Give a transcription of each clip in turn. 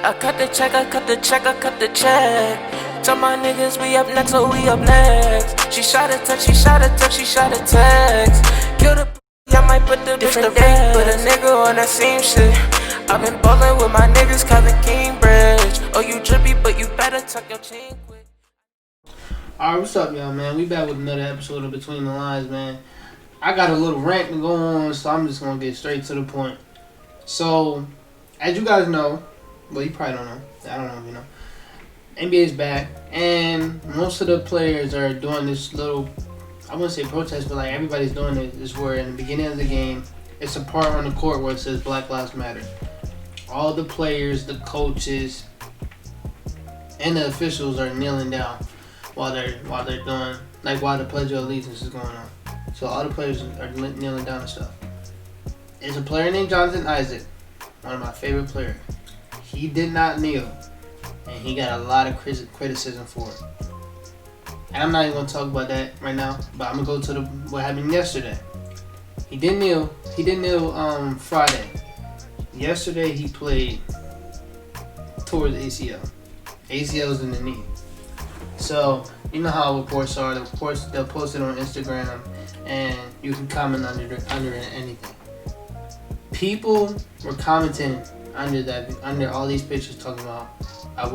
I cut the check, I cut the check, I cut the check. Tell my niggas we up next, oh we up next. She shot a text, she shot a text, she shot a text. Kill the I might put the different day, put a nigga on that same shit. I've been ballin' with my niggas, Kevin Cambridge. Oh, you drippy, but you better tuck your chain quick. Alright, what's up, y'all, man? We back with another episode of Between the Lines, man. I got a little rant to go on, so I'm just gonna get straight to the point. So, as you guys know, well, you probably don't know. I don't know if you know. NBA's back, and most of the players are doing this little, I wouldn't say protest, but like everybody's doing it. Is where in the beginning of the game, it's a part on the court where it says Black Lives Matter. All the players, the coaches, and the officials are kneeling down while they're doing, like while the Pledge of Allegiance is going on. So all the players are kneeling down and stuff. There's a player named Jonathan Isaac, one of my favorite players. He did not kneel, and he got a lot of criticism for it. And I'm not even going to talk about that right now, but I'm going to go to what happened yesterday. He didn't kneel. He didn't kneel Friday. Yesterday he played towards ACL. ACL's in the knee. So, you know how reports are. The reports, they'll post it on Instagram, and you can comment under anything. People were commenting under all these pictures talking about, I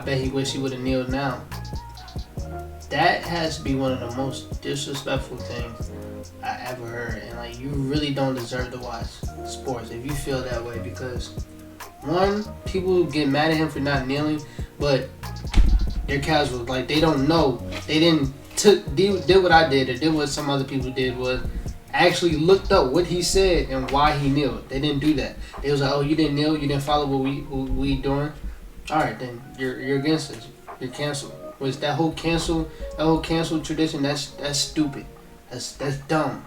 bet he wish he would have kneeled now. That has to be one of the most disrespectful things I ever heard, and like, you really don't deserve to watch sports if you feel that way, because one, people get mad at him for not kneeling, but they're casual, like they don't know, they did what I did, or did what some other people did, was actually looked up what he said and why he kneeled. They didn't do that. They was like, oh, you didn't kneel, you didn't follow what we doing. All right, then you're against us. You're canceled. Was that whole cancel tradition? That's stupid. That's dumb.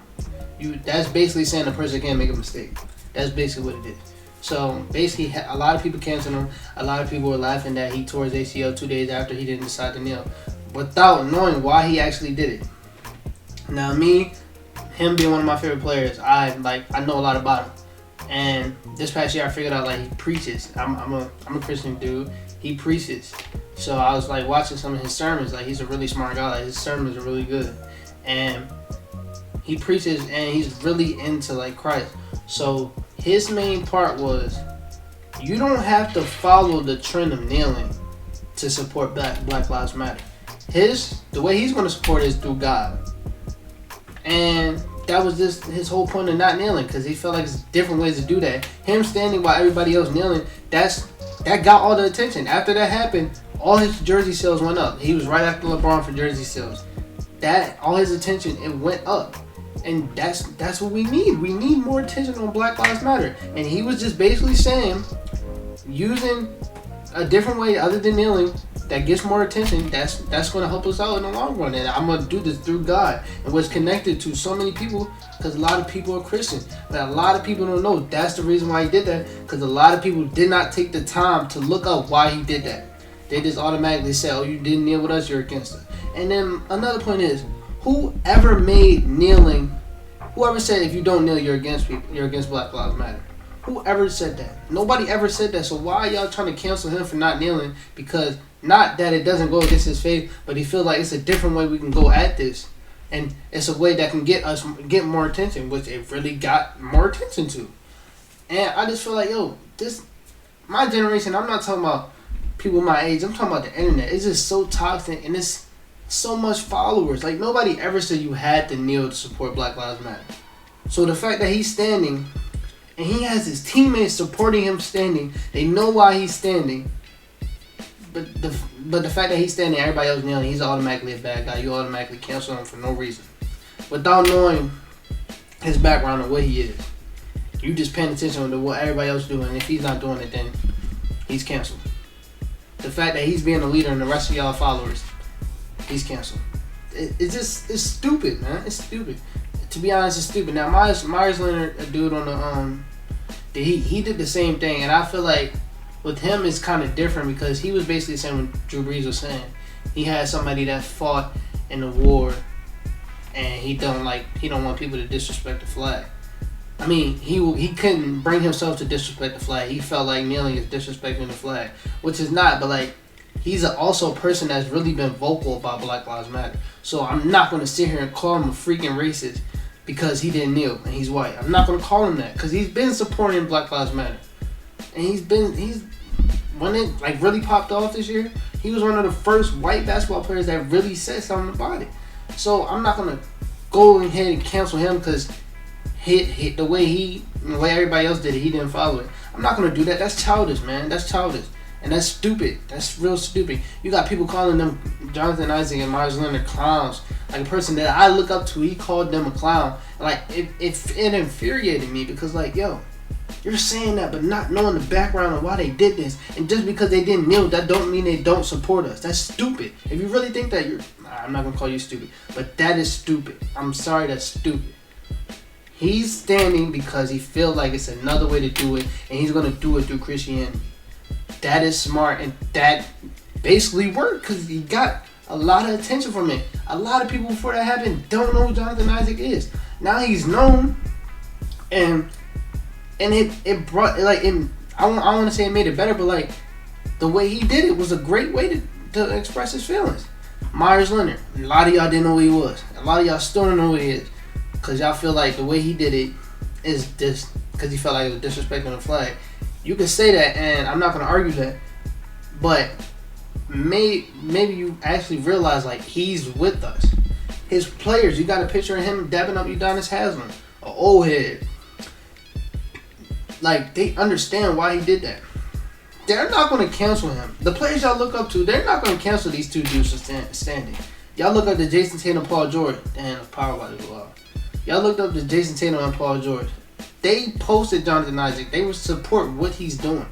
That's basically saying a person can't make a mistake. That's basically what it is. So basically, a lot of people canceled him. A lot of people were laughing that he tore his ACL 2 days after he didn't decide to kneel, without knowing why he actually did it. Now him being one of my favorite players, I know a lot about him. And this past year, I figured out like he preaches. I'm a Christian dude. He preaches. So I was like watching some of his sermons. Like, he's a really smart guy. Like, his sermons are really good, and he preaches, and he's really into like Christ. So his main part was, you don't have to follow the trend of kneeling to support Black Lives Matter. The way he's going to support is through God. And that was just his whole point of not kneeling, because he felt like there's different ways to do that. Him standing while everybody else kneeling, that got all the attention. After that happened, all his jersey sales went up. He was right after LeBron for jersey sales. All his attention, it went up. And that's what we need. We need more attention on Black Lives Matter. And he was just basically saying, using a different way other than kneeling that gets more attention, that's going to help us out in the long run. And I'm going to do this through God, and what's connected to so many people, because a lot of people are Christian. But a lot of people don't know that's the reason why he did that, because a lot of people did not take the time to look up why he did that. They just automatically say, oh, you didn't kneel with us, you're against us. And then another point is, whoever said if you don't kneel, you're against Black Lives Matter? Whoever said that? Nobody ever said that. So why are y'all trying to cancel him for not kneeling? Because not that it doesn't go against his faith, but he feels like it's a different way we can go at this. And it's a way that can get more attention, which it really got more attention to. And I just feel like, my generation, I'm not talking about people my age, I'm talking about the internet. It's just so toxic, and it's so much followers. Like, nobody ever said you had to kneel to support Black Lives Matter. So the fact that he's standing, and he has his teammates supporting him standing, they know why he's standing. But the fact that he's standing, everybody else kneeling, he's automatically a bad guy. You automatically cancel him for no reason, without knowing his background and what he is. You just paying attention to what everybody else is doing. If he's not doing it, then he's canceled. The fact that he's being a leader and the rest of y'all followers, he's canceled. It's stupid, man. It's stupid. To be honest, it's stupid. Now, Myers Leonard, a dude on the he did the same thing, and I feel like with him it's kind of different, because he was basically saying what Drew Brees was saying. He had somebody that fought in the war, and he don't want people to disrespect the flag. I mean, he couldn't bring himself to disrespect the flag. He felt like kneeling is disrespecting the flag, which is not. But like, he's also a person that's really been vocal about Black Lives Matter. So I'm not gonna sit here and call him a freaking racist because he didn't kneel and he's white. I'm not gonna call him that because he's been supporting Black Lives Matter, and he's when it like really popped off this year. He was one of the first white basketball players that really said something about it. So I'm not gonna go ahead and cancel him because the way everybody else did it, he didn't follow it. I'm not gonna do that. That's childish, man. That's childish. And that's stupid. That's real stupid. You got people calling them Jonathan Isaac and Myers Leonard clowns. Like a person that I look up to, he called them a clown. Like it infuriated me because like, yo, you're saying that but not knowing the background of why they did this. And just because they didn't kneel, that don't mean they don't support us. That's stupid. If you really think that I'm not gonna call you stupid, but that is stupid. I'm sorry, that's stupid. He's standing because he feels like it's another way to do it, and he's gonna do it through Christianity. That is smart, and that basically worked because he got a lot of attention from it. A lot of people before that happened don't know who Jonathan Isaac is. Now he's known, and it brought like it. I don't want to say it made it better, but like the way he did it was a great way to express his feelings. Myers Leonard, a lot of y'all didn't know who he was. A lot of y'all still don't know who he is because y'all feel like the way he did it is just because he felt like it was disrespecting the flag. You can say that, and I'm not going to argue that, but maybe you actually realize like he's with us. His players, you got a picture of him dabbing up Udonis Haslem, an old head. Like, they understand why he did that. They're not going to cancel him. The players y'all look up to, they're not going to cancel these two dudes for standing. Y'all look up to Jason Tatum and Paul George. Damn, the power about to go out. Y'all looked up to Jason Tatum and Paul George. They posted Jonathan Isaac. They would support what he's doing.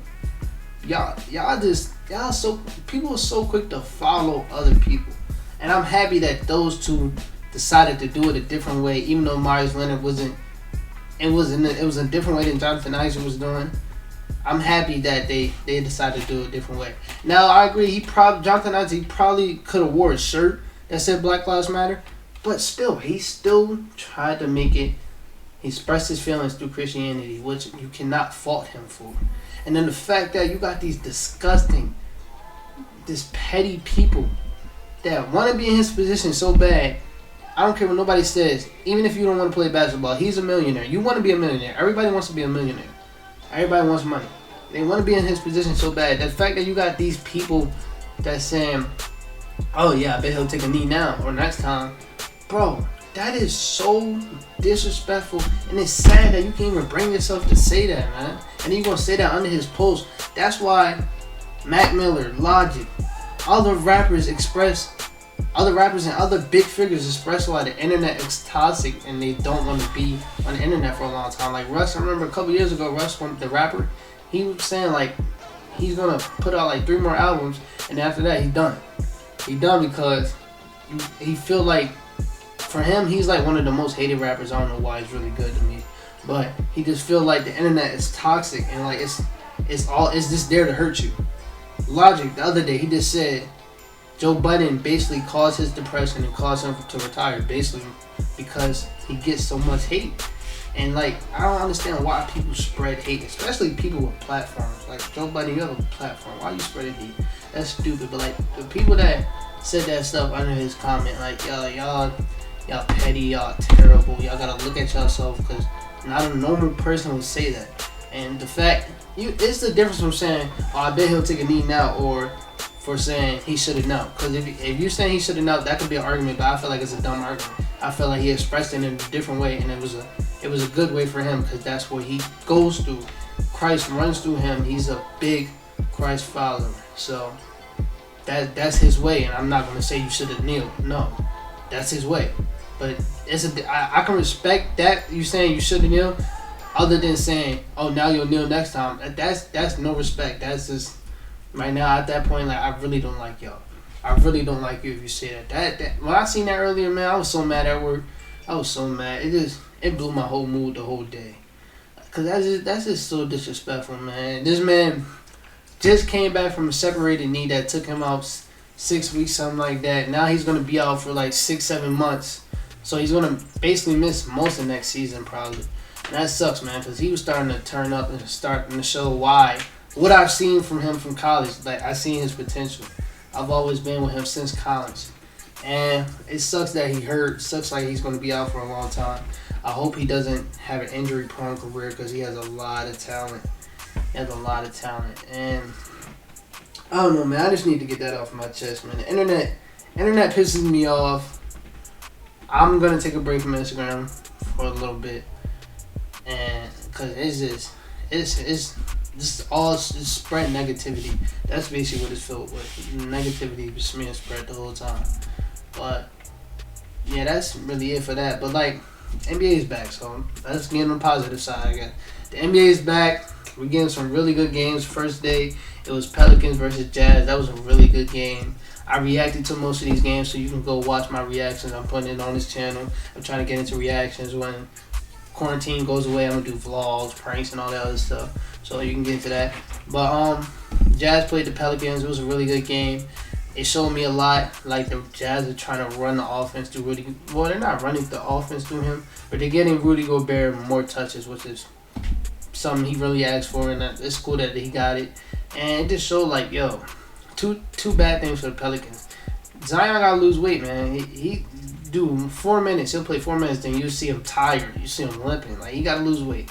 People are so quick to follow other people. And I'm happy that those two decided to do it a different way, even though Myers Leonard it was a different way than Jonathan Isaac was doing. I'm happy that they decided to do it a different way. Now I agree, Jonathan Isaac probably could have wore a shirt that said Black Lives Matter, but still, he still tried to make it. He expressed his feelings through Christianity, which you cannot fault him for. And then the fact that you got these petty people that want to be in his position so bad. I don't care what nobody says. Even if you don't want to play basketball, he's a millionaire. You want to be a millionaire. Everybody wants to be a millionaire. Everybody wants money. They want to be in his position so bad. The fact that you got these people that's saying, oh yeah, I bet he'll take a knee now or next time. Bro, that is so disrespectful. And it's sad that you can't even bring yourself to say that, man. And then you're going to say that under his post. That's why Mac Miller, Logic, other rappers and other big figures express why the internet is toxic and they don't want to be on the internet for a long time. Like Russ, I remember a couple years ago, Russ, the rapper, he was saying like he's gonna put out like 3 more albums, and after that he's done. He's done because he feel like for him he's like one of the most hated rappers. I don't know why he's really good to me, but he just feel like the internet is toxic and like it's just there to hurt you. Logic the other day he just said Joe Budden basically caused his depression and caused him to retire, basically because he gets so much hate. And like, I don't understand why people spread hate, especially people with platforms. Like Joe Budden, you have a platform. Why you spreading hate? That's stupid. But like the people that said that stuff under his comment, like y'all petty, y'all terrible, y'all gotta look at yourself because not a normal person would say that. And the fact, it's the difference from saying, oh, I bet he'll take a knee now, or for saying he should have known. Because if you're saying he should have known, that could be an argument, but I feel like it's a dumb argument. I feel like he expressed it in a different way, and it was a good way for him because that's what he goes through. Christ runs through him. He's a big Christ follower. So that's his way, and I'm not going to say you should have kneeled. No, that's his way. But I can respect that you saying you should have kneeled, other than saying, oh, now you'll kneel next time. That's no respect. That's just, right now at that point, like, I really don't like y'all. I really don't like you if you say that. That when I seen that earlier, man, I was so mad at work. I was so mad. It blew my whole mood the whole day. Cause that's just so disrespectful, man. This man just came back from a separated knee that took him out 6 weeks, something like that. Now he's gonna be out for like 6-7 months. So he's gonna basically miss most of next season probably. And that sucks, man, because he was starting to turn up and starting to show why. What I've seen from him from college, like, I've seen his potential. I've always been with him since college. And it sucks that he hurt. Sucks like he's going to be out for a long time. I hope he doesn't have an injury-prone career because he has a lot of talent. And I don't know, man. I just need to get that off my chest, man. The internet pisses me off. I'm going to take a break from Instagram for a little bit. And because it's all spread negativity. That's basically what it's filled with. Negativity just being spread the whole time. But yeah, that's really it for that. But like, NBA is back, so let's get on the positive side again. The NBA is back. We're getting some really good games. First day, it was Pelicans versus Jazz. That was a really good game. I reacted to most of these games, so you can go watch my reactions. I'm putting it on this channel. I'm trying to get into reactions when quarantine goes away. I'm gonna do vlogs, pranks, and all that other stuff. So you can get into that. But Jazz played the Pelicans. It was a really good game. It showed me a lot. Like, the Jazz are trying to run the offense through Rudy. Well, they're not running the offense through him, but they're getting Rudy Gobert more touches, which is something he really asked for, and it's cool that he got it. And it just showed, like, yo, two bad things for the Pelicans. Zion gotta lose weight, man. He do 4 minutes. He'll play 4 minutes, then you see him tired. You see him limping. Like, he gotta lose weight.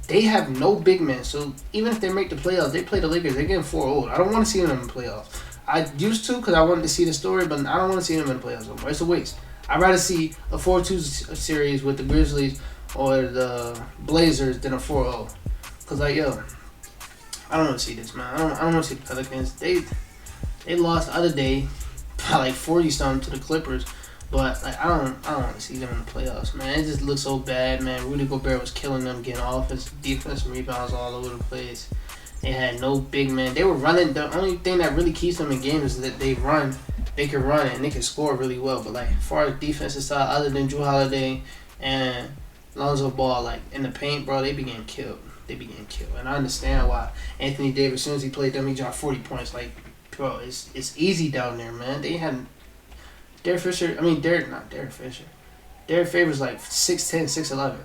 They have no big men, so even if they make the playoffs, they play the Lakers. They're getting 4-0. I don't want to see them in the playoffs. I used to because I wanted to see the story, but I don't want to see them in the playoffs anymore. It's a waste. I'd rather see a 4-2 series with the Grizzlies or the Blazers than a 4-0. Because, like, yo, I don't want to see this, man. I don't want to see the Pelicans. They lost the other day by like 40-something to the Clippers. But like, I don't want to see them in the playoffs, man. It just looks so bad, man. Rudy Gobert was killing them, getting offense, defense, and rebounds all over the place. They had no big man. They were running. The only thing that really keeps them in games is that they run. They can run and they can score really well. But like, as far as defensive side, other than Drew Holiday and Lonzo Ball, like in the paint, bro, they be getting killed. And I understand why. Anthony Davis, as soon as he played them, he dropped 40 points. Like, bro, it's easy down there, man. They had Derek Fisher. Derek Favors like 6'10", 6'11",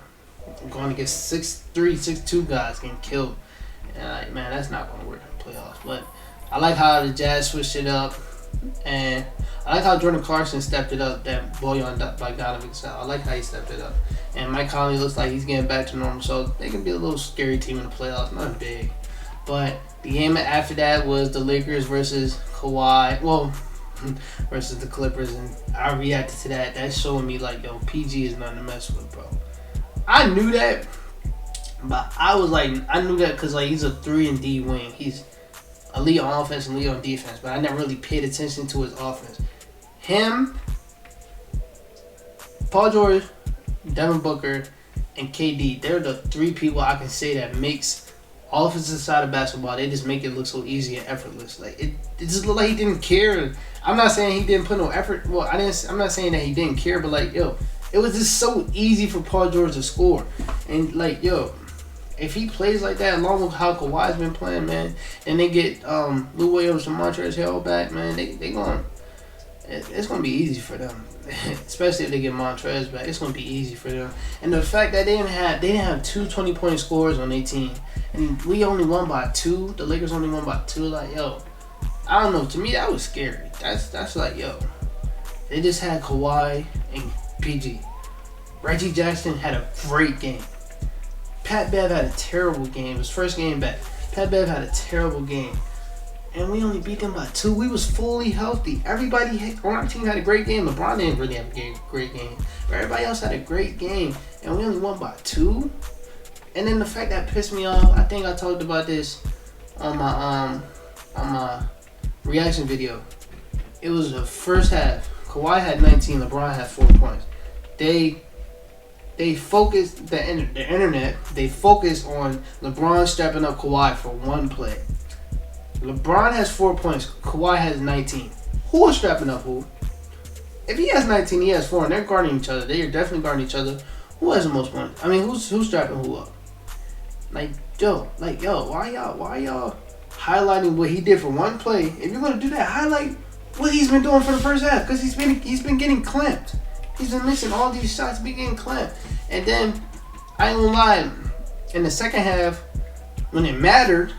going against 6'3", 6'2" guys getting killed. And like, man, that's not going to work in the playoffs. But I like how the Jazz switched it up, and I like how Jordan Clarkson stepped it up. That Bojan Bogdanovic style. I like how he stepped it up. And Mike Conley looks like he's getting back to normal, so they can be a little scary team in the playoffs. Not big, but the game after that was the Lakers versus Kawhi. Well, versus the Clippers, and I reacted to that. That showed me like, yo, PG is nothing to mess with, bro. I knew that. But I knew that because like he's a 3-and-D wing. He's elite on offense and elite on defense. But I never really paid attention to his offense. Him, Paul George, Devin Booker, and KD. They're the three people I can say that makes offensive side of basketball. They just make it look so easy and effortless. Like it just looked like he didn't care. I'm not saying he didn't put no effort. Well, I'm not saying that he didn't care. But like, yo, it was just so easy for Paul George to score. And like, yo, if he plays like that, along with how Kawhi's been playing, man, and they get Lou Williams and Montrezl Harrell back, man, it's gonna be easy for them. Especially if they get Montrezl back, it's gonna be easy for them. And the fact that they didn't have two 20-point scorers on their team, and we only won by 2. The Lakers only won by 2. Like, yo, I don't know. To me, that was scary. That's like, yo, they just had Kawhi and PG. Reggie Jackson had a great game. Pat Bev had a terrible game. His first game back. Pat Bev had a terrible game. And we only beat them by 2. We was fully healthy. Everybody on our team had a great game. LeBron didn't really have a great game. But everybody else had a great game. And we only won by 2. And then the fact that pissed me off, I think I talked about this on my reaction video. It was the first half. Kawhi had 19. LeBron had 4 points. They focused the internet. They focused on LeBron strapping up Kawhi for one play. LeBron has 4 points. Kawhi has 19. Who is strapping up who? If he has 19, he has 4, and they're guarding each other. They are definitely guarding each other. Who has the most points? I mean, who's strapping who up? Like, yo, why y'all highlighting what he did for one play? If you're gonna do that, highlight what he's been doing for the first half, because he's been getting clamped. He's been missing all these shots, be getting clamped. And then I ain't gonna lie. In the second half, when it mattered,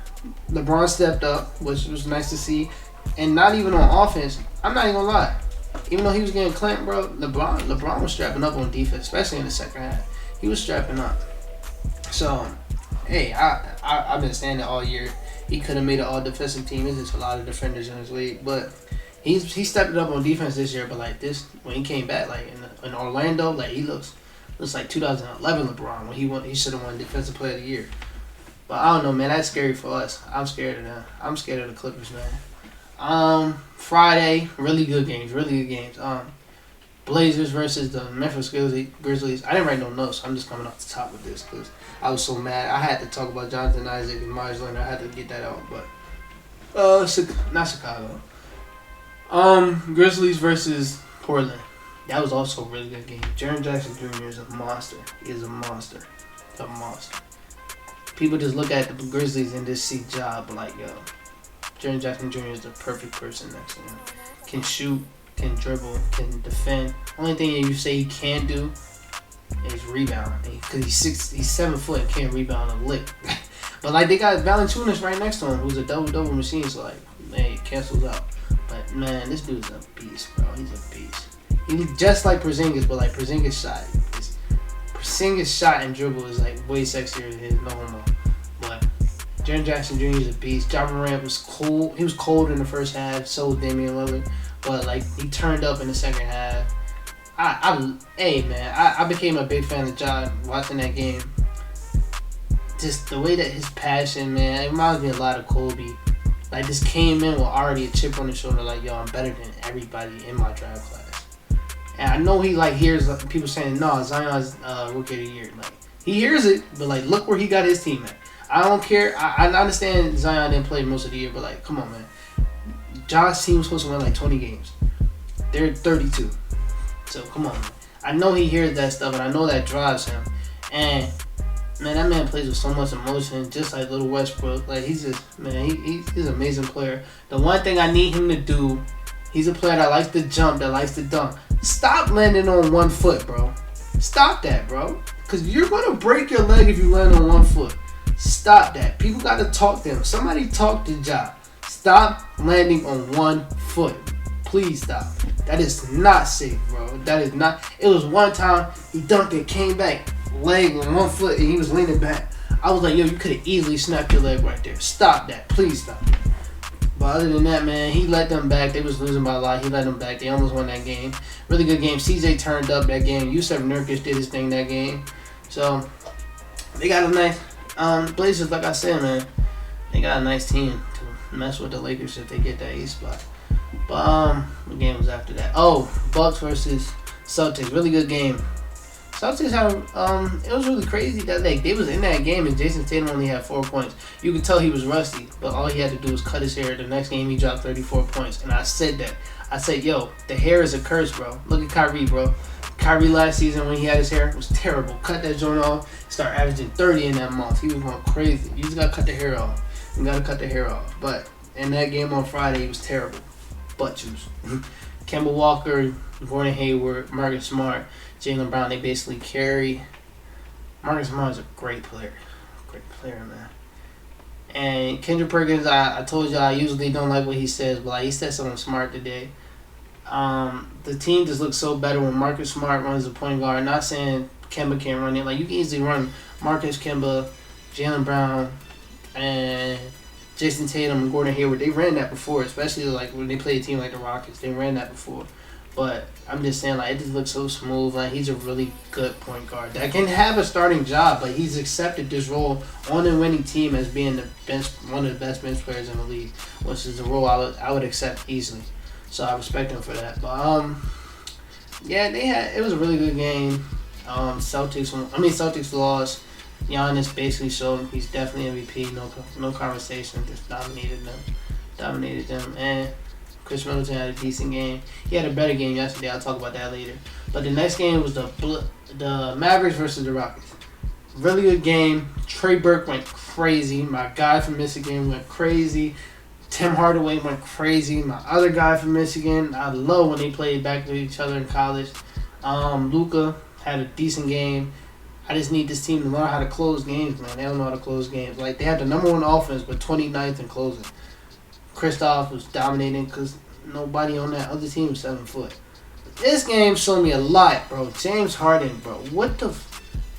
LeBron stepped up, which was nice to see. And not even on offense, I'm not even gonna lie. Even though he was getting clamped, bro, LeBron was strapping up on defense, especially in the second half. He was strapping up. So, hey, I've been saying that all year. He could have made an all-defensive team. There's just a lot of defenders in his league, but he stepped it up on defense this year. But like this, when he came back, like in Orlando, like he looks like 2011 LeBron when he should have won Defensive Player of the Year. But I don't know, man. That's scary for us. I'm scared of them. I'm scared of the Clippers, man. Friday, really good games. Blazers versus the Memphis Grizzlies. I didn't write no notes. So I'm just coming off the top of this because I was so mad. I had to talk about Jonathan Isaac and Myers Leonard. I had to get that out, but not Chicago. Grizzlies versus Portland. That was also a really good game. Jaren Jackson Jr. is a monster. He is a monster. A monster. People just look at the Grizzlies and just see job like, yo, Jaren Jackson Jr. is the perfect person next to him. Can shoot, can dribble, can defend. Only thing you say he can't do is rebound. Because he's 7 foot and can't rebound a lick. But like they got Valanciunas right next to him, who's a double machine. So like, man, it cancels out. But man, this dude's a beast, bro. He's a beast. He's just like Porzingis, but like Porzingis shot and dribble is like way sexier than his, no homo. But Jaren Jackson Jr. is a beast. Ja Morant was cold. He was cold in the first half. So was Damian Lillard, but like he turned up in the second half. I became a big fan of Ja watching that game. Just the way that his passion, man, it reminds me a lot of Kobe. Like just came in with already a chip on his shoulder, like yo, I'm better than everybody in my draft class. And I know he like hears people saying, no, Zion's rookie of the year. Like he hears it, but like look where he got his team at. I don't care. I understand Zion didn't play most of the year, but like come on, man. Josh's team was supposed to win like 20 games. They're 32. So come on, man. I know he hears that stuff, and I know that drives him. And man, that man plays with so much emotion, just like Little Westbrook. Like he's just, man, he's an amazing player. The one thing I need him to do, he's a player that likes to jump, that likes to dunk. Stop landing on 1 foot, bro. Stop that, bro. Because you're going to break your leg if you land on 1 foot. Stop that. People got to talk to him. Somebody talk to Ja. Stop landing on 1 foot. Please stop. That is not safe, bro. That is not. It was one time he dunked it, came back, leg on 1 foot, and he was leaning back. I was like, yo, you could have easily snapped your leg right there. Stop that. Please stop. But other than that, man, he let them back. They was losing by a lot. He let them back. They almost won that game. Really good game. CJ turned up that game. Yusef Nurkic did his thing that game. So, they got a nice... Blazers, like I said, man, they got a nice team to mess with the Lakers if they get that East spot. But, what game was after that? Oh, Bucks versus Celtics. Really good game. Celtics had, it was really crazy that they was in that game and Jason Tatum only had 4 points. You could tell he was rusty, but all he had to do was cut his hair. The next game he dropped 34 points, and I said that. I said, yo, the hair is a curse, bro. Look at Kyrie, bro. Kyrie last season when he had his hair was terrible. Cut that joint off, start averaging 30 in that month. He was going crazy. You just gotta cut the hair off. You gotta cut the hair off. But in that game on Friday, he was terrible. Butt juice. Kemba Walker, Gordon Hayward, Marcus Smart, Jaylen Brown, they basically carry. Marcus Smart is a great player. Great player, man. And Kendrick Perkins, I told you I usually don't like what he says, but like he said something smart today. The team just looks so better when Marcus Smart runs the point guard. Not saying Kemba can't run it. Like you can easily run Marcus, Kemba, Jaylen Brown, and Jason Tatum and Gordon Hayward. They ran that before, especially like when they play a team like the Rockets. They ran that before. But I'm just saying, like, it just looks so smooth. Like, he's a really good point guard that can have a starting job, but he's accepted this role on a winning team as being the best, one of the best bench players in the league, which is a role I would accept easily. So I respect him for that. But yeah, it was a really good game. Celtics lost. Giannis basically showed he's definitely MVP. No conversation. Just dominated them, and Chris Middleton had a decent game. He had a better game yesterday. I'll talk about that later. But the next game was the Mavericks versus the Rockets. Really good game. Trey Burke went crazy. My guy from Michigan went crazy. Tim Hardaway went crazy. My other guy from Michigan, I love when they played back to each other in college. Luka had a decent game. I just need this team to learn how to close games, man. They don't know how to close games. Like, they had the number one offense, but 29th in closing. Kristoff was dominating because nobody on that other team was 7 foot. This game showed me a lot, bro. James Harden, bro. What the...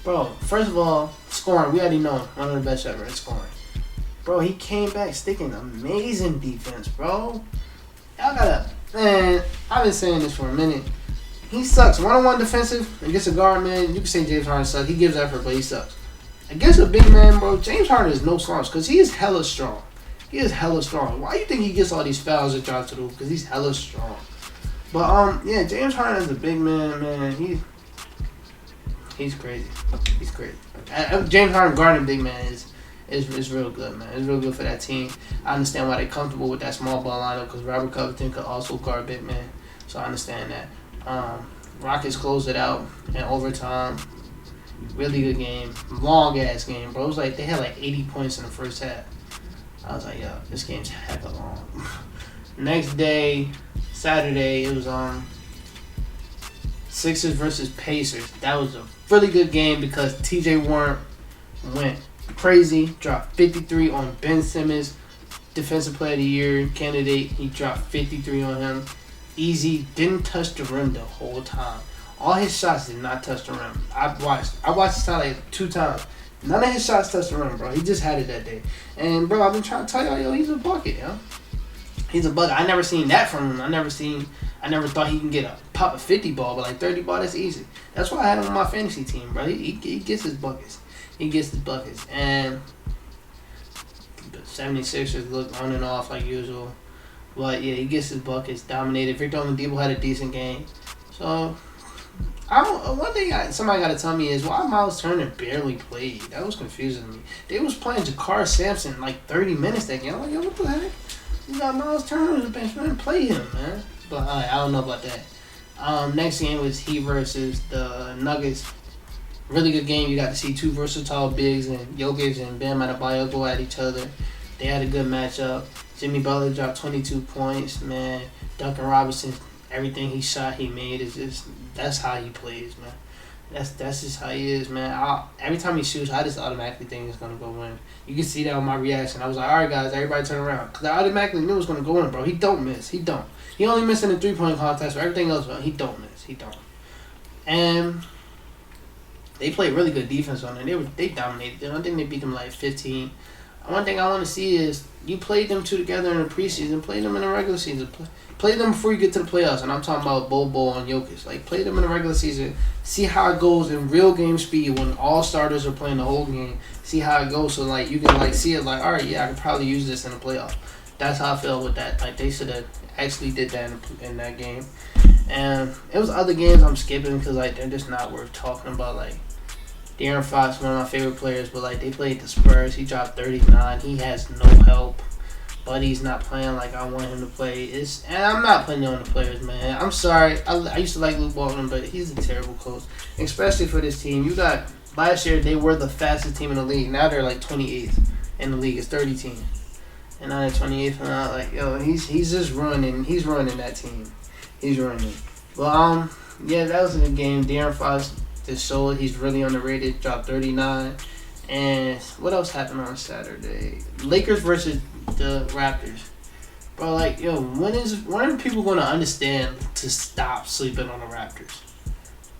Bro, first of all, scoring. We already know one of the best ever in scoring. Bro, he came back sticking amazing defense, bro. Y'all gotta... Man, I've been saying this for a minute. He sucks. One-on-one defensive against a guard, man. You can say James Harden sucks. He gives effort, but he sucks. Against a big man, bro, James Harden is no slouch because he is hella strong. He is hella strong. Why do you think he gets all these fouls that drive to the hoop? Because he's hella strong. But, yeah, James Harden is a big man. He's crazy. He's crazy. James Harden guarding big man is real good, man. It's real good for that team. I understand why they're comfortable with that small ball lineup because Robert Covington could also guard big man. So I understand that. Rockets closed it out in overtime. Really good game. Long ass game, bro. It was like they had like 80 points in the first half. I was like, yo, this game's hecka long. Next day, Saturday, it was Sixers versus Pacers. That was a really good game because TJ Warren went crazy. Dropped 53 on Ben Simmons, Defensive Player of the Year candidate. He dropped 53 on him. Easy, didn't touch the rim the whole time. All his shots did not touch the rim. I watched his shot like 2 times. None of his shots touched the rim, bro. He just had it that day. And, bro, I've been trying to tell y'all, yo, he's a bucket, yo. He's a bucket. I never seen that from him. I never thought he can get a pop a 50 ball, but like 30 ball, that's easy. That's why I had him on my fantasy team, bro. He gets his buckets. He gets his buckets. And the 76ers look on and off like usual. But, yeah, he gets his buckets, dominated. Victor Oladipo had a decent game. So... one thing somebody got to tell me is why Miles Turner barely played. That was confusing to me. They was playing Jakar Sampson like 30 minutes that game. I'm like, yo, what the heck? You got Miles Turner as a bench man. Play him, man. But I don't know about that. Next game was Heat versus the Nuggets. Really good game. You got to see 2 versatile bigs and Jokic and Bam Adebayo go at each other. They had a good matchup. Jimmy Butler dropped 22 points, man. Duncan Robinson, everything he shot, he made is just... That's how he plays, man. That's just how he is, man. Every time he shoots, I just automatically think it's going to go in. You can see that on my reaction. I was like, all right, guys, everybody turn around. Because I automatically knew it was going to go in, bro. He don't miss. He don't. He only missed in the 3-point contest. For everything else, bro, he don't miss. He don't. And they played really good defense on it. They dominated them. I think they beat them like 15. One thing I want to see is you played them 2 together in the preseason. Play them in the regular season. Play them before you get to the playoffs, and I'm talking about Bobo and Jokic. Like, play them in the regular season. See how it goes in real game speed when all starters are playing the whole game. See how it goes, so like you can like see it. Like, all right, yeah, I could probably use this in the playoff. That's how I feel with that. Like, they should have actually did that in that game. And it was other games I'm skipping because like they're just not worth talking about. Like, De'Aaron Fox, one of my favorite players, but like they played the Spurs. He dropped 39. He has no help. Buddy's not playing like I want him to play. And I'm not putting it on the players, man. I'm sorry. I used to like Luke Walton, but he's a terrible coach, especially for this team. You got last year they were the fastest team in the league. Now they're like 28th in the league. It's 30 teams, and now they're 28th. And I'm like, yo, he's just running. He's running that team. He's running. But yeah, that was a good game. De'Aaron Fox just showed he's really underrated. Dropped 39. And what else happened on Saturday? Lakers versus the Raptors. Bro, like, yo, when are people going to understand to stop sleeping on the Raptors?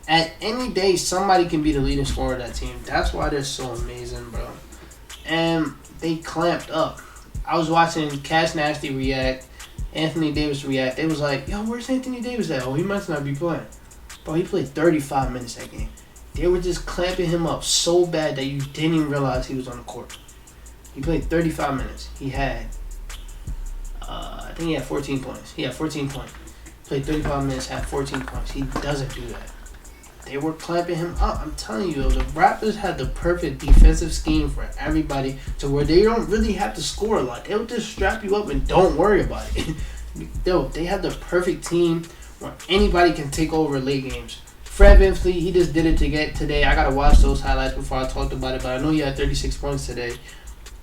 At any day, somebody can be the leading scorer of that team. That's why they're so amazing, bro. And they clamped up. I was watching Cash Nasty react, Anthony Davis react. They was like, yo, where's Anthony Davis at? Oh, he must not be playing. Bro, he played 35 minutes that game. They were just clamping him up so bad that you didn't even realize he was on the court. He played 35 minutes. He had, I think he had 14 points. He had 14 points. Played 35 minutes, had 14 points. He doesn't do that. They were clamping him up. I'm telling you, the Raptors had the perfect defensive scheme for everybody to where they don't really have to score a lot. They'll just strap you up and don't worry about it. They have the perfect team where anybody can take over late games. Fred VanVleet, he just did it to get today. I got to watch those highlights before I talked about it, but I know he had 36 points today.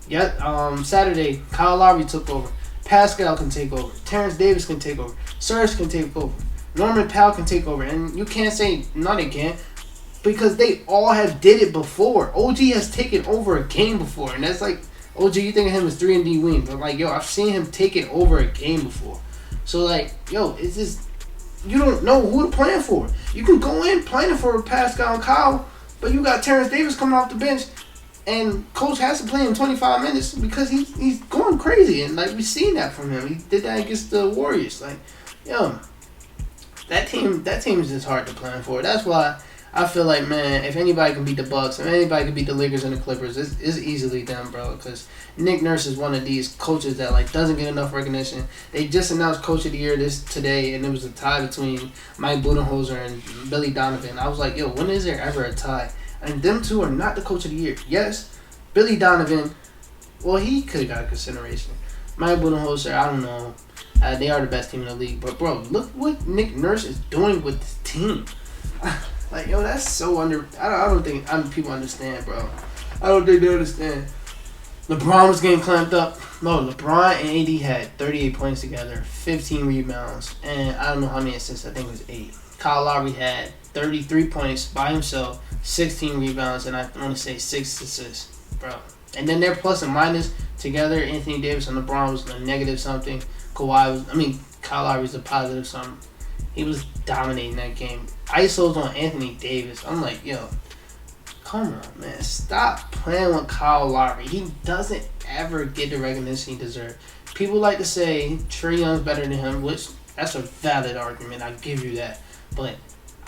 Yeah, Saturday, Kyle Lowry took over. Pascal can take over. Terrence Davis can take over. Serge can take over. Norman Powell can take over. And you can't say, no, they can't. because they all have did it before. OG has taken over a game before, and that's like OG. You think of him as 3-and-D wing, but like yo, I've seen him take it over a game before. So like yo, it's just you don't know who to plan for. You can go in planning for Pascal and Kyle, but you got Terrence Davis coming off the bench, and coach has to play him 25 minutes because he's going crazy, and like we seen that from him. He did that against the Warriors. Like yo, that team is just hard to plan for. That's why I feel like, man, if anybody can beat the Bucks, if anybody can beat the Lakers and the Clippers, it's easily them, bro. Because Nick Nurse is one of these coaches that like doesn't get enough recognition. They just announced Coach of the Year today, and it was a tie between Mike Budenholzer and Billy Donovan. I was like, yo, when is there ever a tie? And them two are not the Coach of the Year. Yes, Billy Donovan, well, he could have got a consideration. Mike Budenholzer, I don't know. They are the best team in the league. But, bro, look what Nick Nurse is doing with this team. Like, yo, that's so I don't think people understand, bro. I don't think they understand. LeBron was getting clamped up. No, LeBron and AD had 38 points together, 15 rebounds, and I don't know how many assists. I think it was 8. Kyle Lowry had 33 points by himself, 16 rebounds, and I want to say 6 assists, bro. And then their plus and minus together, Anthony Davis and LeBron was a negative something. Kyle Lowry was a positive something. He was dominating that game. ISOs on Anthony Davis. I'm like, yo, come on, man. Stop playing with Kyle Lowry. He doesn't ever get the recognition he deserves. People like to say Trae Young's better than him, which that's a valid argument. I give you that. But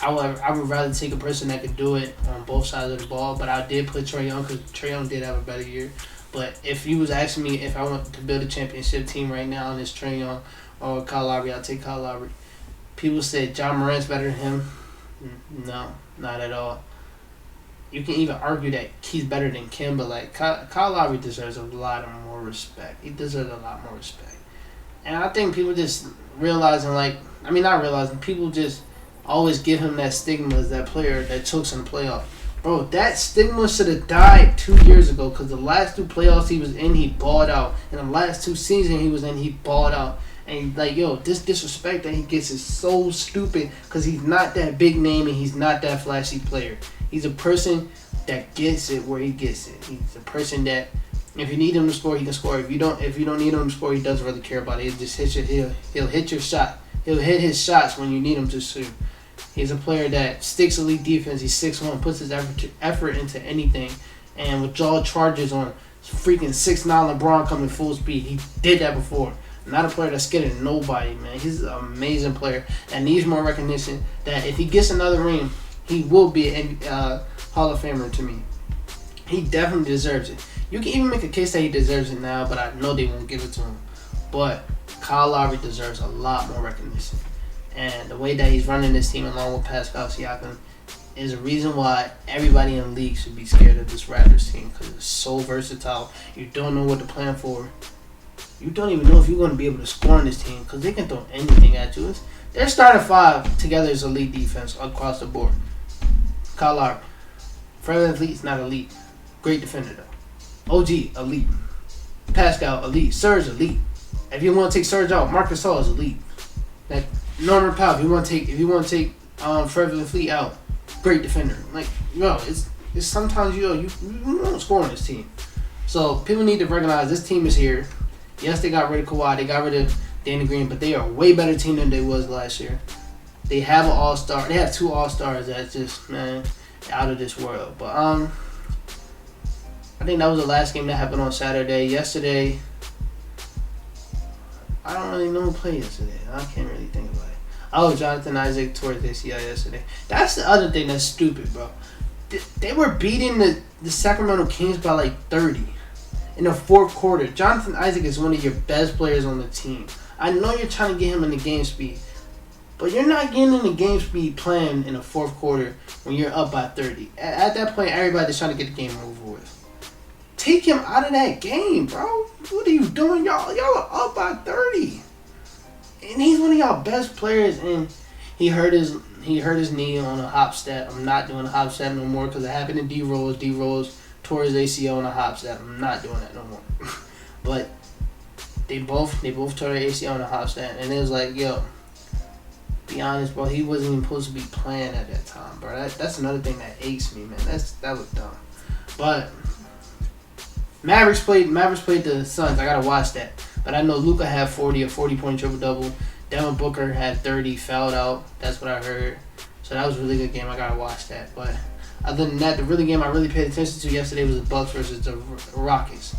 I would rather take a person that could do it on both sides of the ball. But I did put Trae Young because Trae Young did have a better year. But if you was asking me if I want to build a championship team right now and it's Trae Young or Kyle Lowry, I'll take Kyle Lowry. People said John Morant's better than him. No, not at all. You can even argue that he's better than Kim, but like Kyle Lowry deserves a lot more respect. He deserves a lot more respect. And I think people just people just always give him that stigma as that player that chokes in the playoff. Bro, that stigma should have died 2 years ago because the last 2 playoffs he was in, he balled out. And the last 2 seasons he was in, he balled out. And like, yo, this disrespect that he gets is so stupid because he's not that big name and he's not that flashy player. He's a person that gets it where he gets it. He's a person that if you need him to score, he can score. If you don't need him to score, he doesn't really care about it. He'll just hit he'll hit your shot. He'll hit his shots when you need him to shoot. He's a player that sticks elite defense. He's 6'1", puts his effort into anything, and withdrawal charges on freaking 6'9" LeBron coming full speed. He did that before. Not a player that's scared of nobody, man. He's an amazing player and needs more recognition. That if he gets another ring, he will be a Hall of Famer to me. He definitely deserves it. You can even make a case that he deserves it now, but I know they won't give it to him. But Kyle Lowry deserves a lot more recognition. And the way that he's running this team along with Pascal Siakam is a reason why everybody in the league should be scared of this Raptors team because it's so versatile. You don't know what to plan for. You don't even know if you're going to be able to score on this team because they can throw anything at you. Their starting 5 together is elite defense across the board. Kyle Lowry. Fred VanVleet's not elite. Great defender, though. OG, elite. Pascal, elite. Serge, elite. If you want to take Serge out, Marcus Gasol is elite. Like Norman Powell, if you want to take Fred VanVleet out, great defender. Like, yo, it's sometimes you won't score on this team. So people need to recognize this team is here. Yes, they got rid of Kawhi, they got rid of Danny Green, but they are a way better team than they was last year. They have an all-star. They have 2 all-stars that's just, man, out of this world. But I think that was the last game that happened on Saturday. Yesterday, I don't really know who played yesterday. I can't really think about it. Oh, Jonathan Isaac tore his ACL yesterday. That's the other thing that's stupid, bro. They were beating the Sacramento Kings by like 30 in the 4th quarter. Jonathan Isaac is one of your best players on the team. I know you're trying to get him in the game speed, but you're not getting in the game speed playing in the 4th quarter when you're up by 30. At that point, everybody's trying to get the game over with. Take him out of that game, bro. What are you doing? Y'all are up by 30. And he's one of y'all best players, and he hurt his knee on a hop stat. I'm not doing a hop stat no more because it happened to D-Rose. D-Rose tore his ACL on a hop stat. I'm not doing that no more. But they both tore their ACL on a hop stat, and it was like, yo, be honest, bro, he wasn't even supposed to be playing at that time, bro. That's another thing that aches me, man. That was dumb. But Mavericks played the Suns. I gotta watch that. But I know Luka had 40, a 40-point triple-double. Devin Booker had 30, fouled out. That's what I heard. So that was a really good game. I gotta watch that. But other than that, the really game I really paid attention to yesterday was the Bucks versus the Rockets.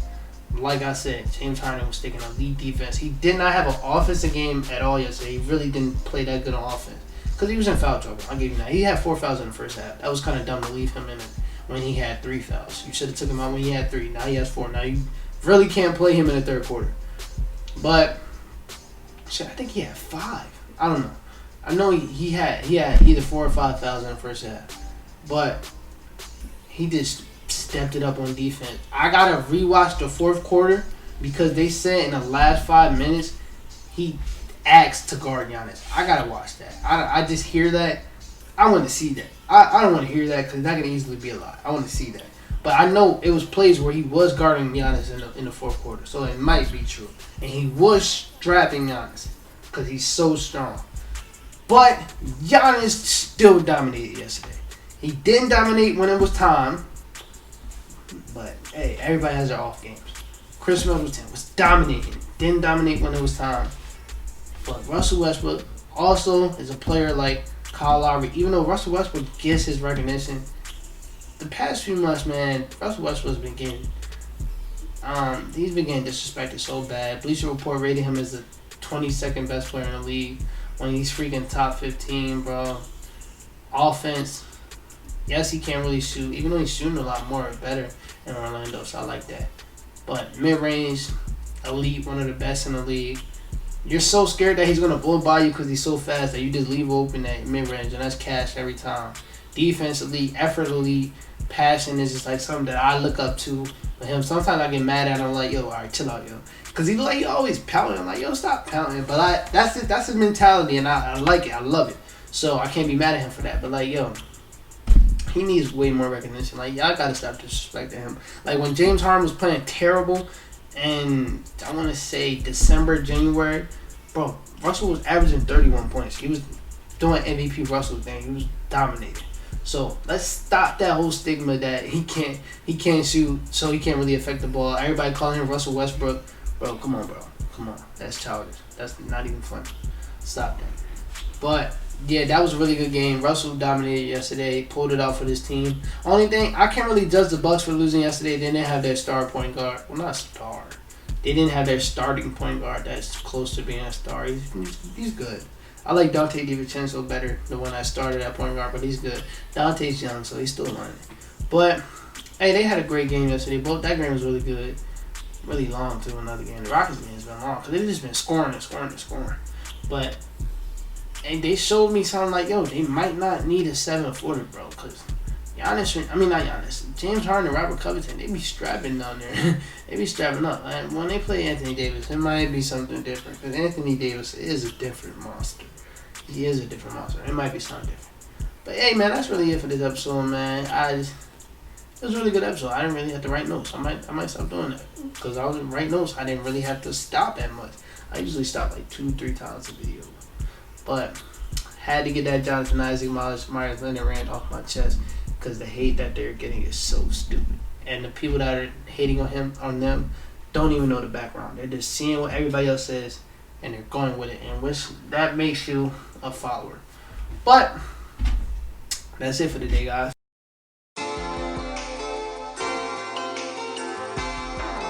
Like I said, James Harden was sticking a lead defense. He did not have an offensive game at all yesterday. He really didn't play that good on offense. Because he was in foul trouble. I'll give you that. He had 4 fouls in the first half. That was kind of dumb to leave him in it when he had 3 fouls. You should have took him out when he had 3. Now he has 4. Now you really can't play him in the third quarter. But shit, I think he had 5. I don't know. I know he had either 4 or 5 fouls in the first half. But he just stepped it up on defense. I gotta rewatch the fourth quarter because they said in the last 5 minutes he asked to guard Giannis. I gotta watch that. I just hear that. I want to see that. I don't want to hear that because that can easily be a lie. I want to see that. But I know it was plays where he was guarding Giannis in the fourth quarter, so it might be true. And he was strapping Giannis because he's so strong. But Giannis still dominated yesterday. He didn't dominate when it was time. But, hey, everybody has their off games. Chris Middleton was dominating. Didn't dominate when it was time. But Russell Westbrook also is a player like Kyle Lowry. Even though Russell Westbrook gets his recognition, the past few months, man, Russell Westbrook's been getting he's been getting disrespected so bad. Bleacher Report rated him as the 22nd best player in the league when he's freaking top 15, bro. Offense, yes, he can't really shoot, even though he's shooting a lot more better in Orlando, so I like that. But mid-range, elite, one of the best in the league. You're so scared that he's going to blow by you because he's so fast that you just leave open at mid-range, and that's cash every time. Defense elite, effort elite, passion is just like something that I look up to with him. Sometimes I get mad at him like, yo, all right, chill out, yo. Because he like, you always pouting. I'm like, yo, stop pouting. But that's it. That's his mentality, and I like it. I love it. So I can't be mad at him for that. But like, yo, he needs way more recognition. Like, y'all got to stop disrespecting him. Like, when James Harden was playing terrible, and I want to say December, January, bro, Russell was averaging 31 points. He was doing MVP Russell thing. He was dominating. So let's stop that whole stigma that he can't shoot, so he can't really affect the ball. Everybody calling him Russell Westbrook. Bro, come on, bro. Come on. That's childish. That's not even funny. Stop that. But yeah, that was a really good game. Russell dominated yesterday, pulled it out for this team. Only thing, I can't really judge the Bucks for losing yesterday. They didn't have their star point guard. Well, not star. They didn't have their starting point guard that's close to being a star. He's good. I like Dante DiVincenzo better, the one that started at point guard, but he's good. Dante's young, so he's still learning. But, hey, they had a great game yesterday. That game was really good. Really long, too, another game. The Rockets game has been long, because they've just been scoring. But, and they showed me something like, yo, they might not need a 7-footer, bro, because James Harden and Robert Covington, they be strapping down there. They be strapping up. And when they play Anthony Davis, it might be something different, because Anthony Davis is a different monster. He is a different monster. It might be something different. But, hey, man, that's really it for this episode, man. It was a really good episode. I didn't really have to write notes. I might stop doing that. Because I was writing notes, I didn't really have to stop that much. I usually stop like 2-3 times a video. But had to get that Jonathan Isaac, Myers Leonard rant off my chest because the hate that they're getting is so stupid. And the people that are hating on them, don't even know the background. They're just seeing what everybody else says and they're going with it, and which that makes you a follower. But that's it for today, guys.